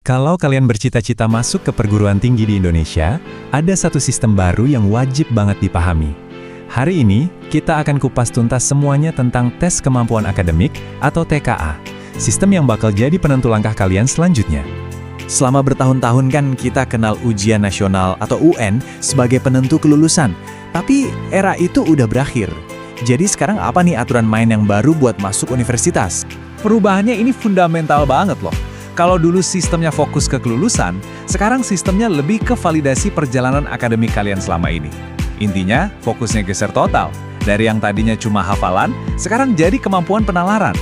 Kalau kalian bercita-cita masuk ke perguruan tinggi di Indonesia, ada satu sistem baru yang wajib banget dipahami. Hari ini, kita akan kupas tuntas semuanya tentang tes kemampuan akademik atau TKA, sistem yang bakal jadi penentu langkah kalian selanjutnya. Selama bertahun-tahun kan kita kenal ujian nasional atau UN sebagai penentu kelulusan, tapi era itu udah berakhir. Jadi sekarang apa nih aturan main yang baru buat masuk universitas? Perubahannya ini fundamental banget loh. Kalau dulu sistemnya fokus ke kelulusan, sekarang sistemnya lebih ke validasi perjalanan akademik kalian selama ini. Intinya, fokusnya geser total. Dari yang tadinya cuma hafalan, sekarang jadi kemampuan penalaran.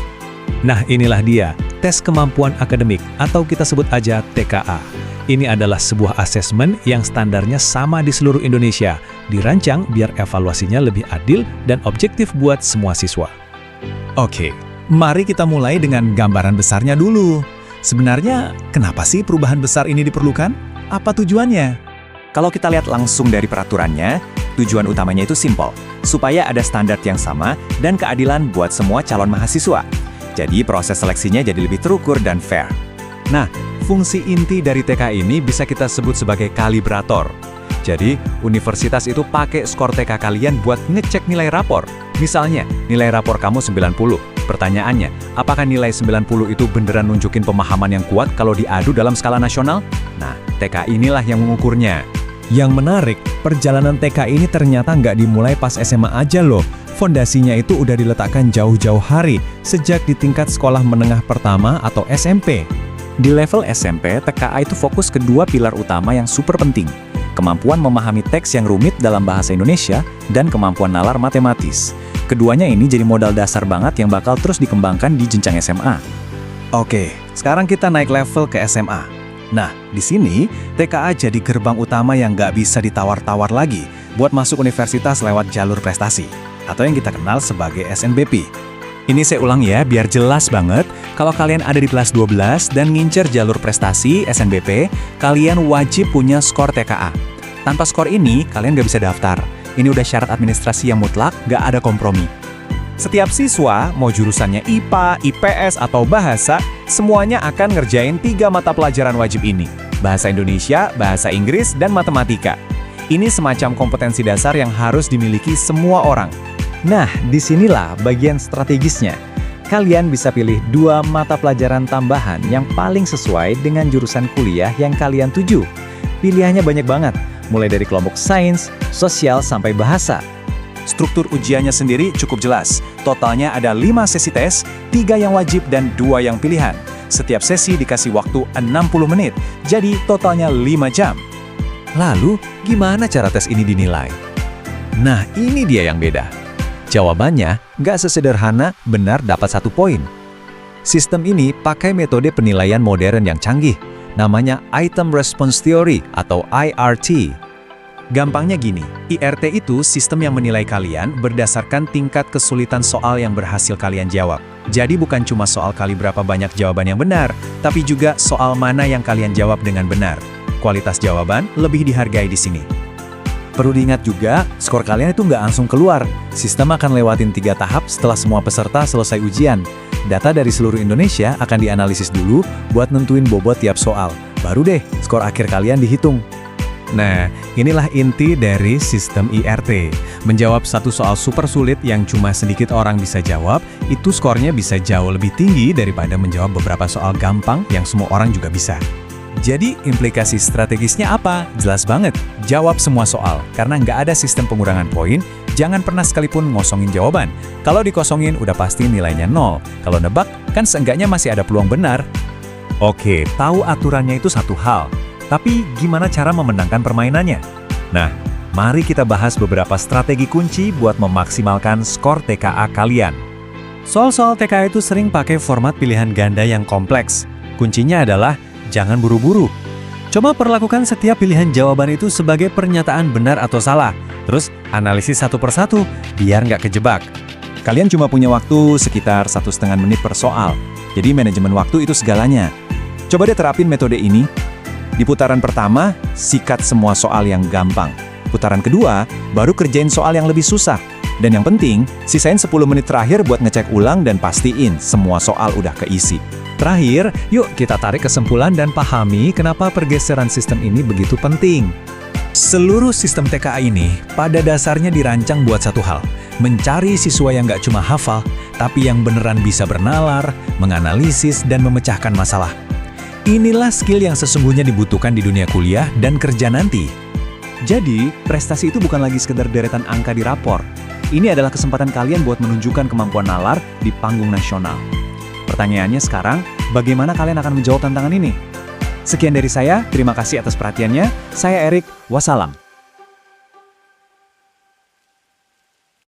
Nah, inilah dia, tes kemampuan akademik atau kita sebut aja TKA. Ini adalah sebuah asesmen yang standarnya sama di seluruh Indonesia, dirancang biar evaluasinya lebih adil dan objektif buat semua siswa. Oke, mari kita mulai dengan gambaran besarnya dulu. Sebenarnya, kenapa sih perubahan besar ini diperlukan? Apa tujuannya? Kalau kita lihat langsung dari peraturannya, tujuan utamanya itu simpel, supaya ada standar yang sama dan keadilan buat semua calon mahasiswa. Jadi proses seleksinya jadi lebih terukur dan fair. Nah, fungsi inti dari TK ini bisa kita sebut sebagai kalibrator. Jadi, universitas itu pakai skor TK kalian buat ngecek nilai rapor. Misalnya, nilai rapor kamu 90. Pertanyaannya, apakah nilai 90 itu beneran nunjukin pemahaman yang kuat kalau diadu dalam skala nasional? Nah, TK inilah yang mengukurnya. Yang menarik, perjalanan TK ini ternyata nggak dimulai pas SMA aja loh. Fondasinya itu udah diletakkan jauh-jauh hari, sejak di tingkat sekolah menengah pertama atau SMP. Di level SMP, TKA itu fokus ke dua pilar utama yang super penting. Kemampuan memahami teks yang rumit dalam bahasa Indonesia dan kemampuan nalar matematis. Keduanya ini jadi modal dasar banget yang bakal terus dikembangkan di jenjang SMA. Oke, sekarang kita naik level ke SMA. Nah, di sini TKA jadi gerbang utama yang nggak bisa ditawar-tawar lagi buat masuk universitas lewat jalur prestasi, atau yang kita kenal sebagai SNBP. Ini saya ulang ya, biar jelas banget. Kalau kalian ada di kelas 12 dan ngincer jalur prestasi SNBP, kalian wajib punya skor TKA. Tanpa skor ini, kalian nggak bisa daftar. Ini udah syarat administrasi yang mutlak, nggak ada kompromi. Setiap siswa, mau jurusannya IPA, IPS, atau bahasa, semuanya akan ngerjain 3 mata pelajaran wajib ini. Bahasa Indonesia, bahasa Inggris, dan matematika. Ini semacam kompetensi dasar yang harus dimiliki semua orang. Nah, disinilah bagian strategisnya. Kalian bisa pilih 2 mata pelajaran tambahan yang paling sesuai dengan jurusan kuliah yang kalian tuju. Pilihannya banyak banget, mulai dari kelompok sains, sosial, sampai bahasa. Struktur ujiannya sendiri cukup jelas. Totalnya ada 5 sesi tes, 3 yang wajib dan 2 yang pilihan. Setiap sesi dikasih waktu 60 menit, jadi totalnya 5 jam. Lalu, gimana cara tes ini dinilai? Nah, ini dia yang beda. Jawabannya nggak sesederhana benar dapat 1 poin. Sistem ini pakai metode penilaian modern yang canggih, namanya Item Response Theory atau IRT. Gampangnya gini, IRT itu sistem yang menilai kalian berdasarkan tingkat kesulitan soal yang berhasil kalian jawab. Jadi bukan cuma soal kali berapa banyak jawaban yang benar, tapi juga soal mana yang kalian jawab dengan benar. Kualitas jawaban lebih dihargai di sini. Perlu diingat juga, skor kalian itu nggak langsung keluar. Sistem akan lewatin 3 tahap setelah semua peserta selesai ujian. Data dari seluruh Indonesia akan dianalisis dulu buat nentuin bobot tiap soal. Baru deh, skor akhir kalian dihitung. Nah, inilah inti dari sistem IRT. Menjawab satu soal super sulit yang cuma sedikit orang bisa jawab, itu skornya bisa jauh lebih tinggi daripada menjawab beberapa soal gampang yang semua orang juga bisa. Jadi, implikasi strategisnya apa? Jelas banget, jawab semua soal. Karena nggak ada sistem pengurangan poin, jangan pernah sekalipun ngosongin jawaban. Kalau dikosongin, udah pasti nilainya 0. Kalau nebak, kan seenggaknya masih ada peluang benar. Oke, tahu aturannya itu satu hal. Tapi gimana cara memenangkan permainannya? Nah, mari kita bahas beberapa strategi kunci buat memaksimalkan skor TKA kalian. Soal-soal TKA itu sering pakai format pilihan ganda yang kompleks. Kuncinya adalah jangan buru-buru. Coba perlakukan setiap pilihan jawaban itu sebagai pernyataan benar atau salah. Terus analisis satu persatu, biar nggak kejebak. Kalian cuma punya waktu sekitar 1,5 menit per soal. Jadi manajemen waktu itu segalanya. Coba deh terapin metode ini. Di putaran pertama, sikat semua soal yang gampang. Putaran kedua, baru kerjain soal yang lebih susah. Dan yang penting, sisain 10 menit terakhir buat ngecek ulang dan pastiin semua soal udah keisi. Terakhir, yuk kita tarik kesimpulan dan pahami kenapa pergeseran sistem ini begitu penting. Seluruh sistem TKA ini pada dasarnya dirancang buat satu hal, mencari siswa yang nggak cuma hafal, tapi yang beneran bisa bernalar, menganalisis, dan memecahkan masalah. Inilah skill yang sesungguhnya dibutuhkan di dunia kuliah dan kerja nanti. Jadi, prestasi itu bukan lagi sekedar deretan angka di rapor. Ini adalah kesempatan kalian buat menunjukkan kemampuan nalar di panggung nasional. Pertanyaannya sekarang, bagaimana kalian akan menjawab tantangan ini? Sekian dari saya, terima kasih atas perhatiannya. Saya Erik, wassalam.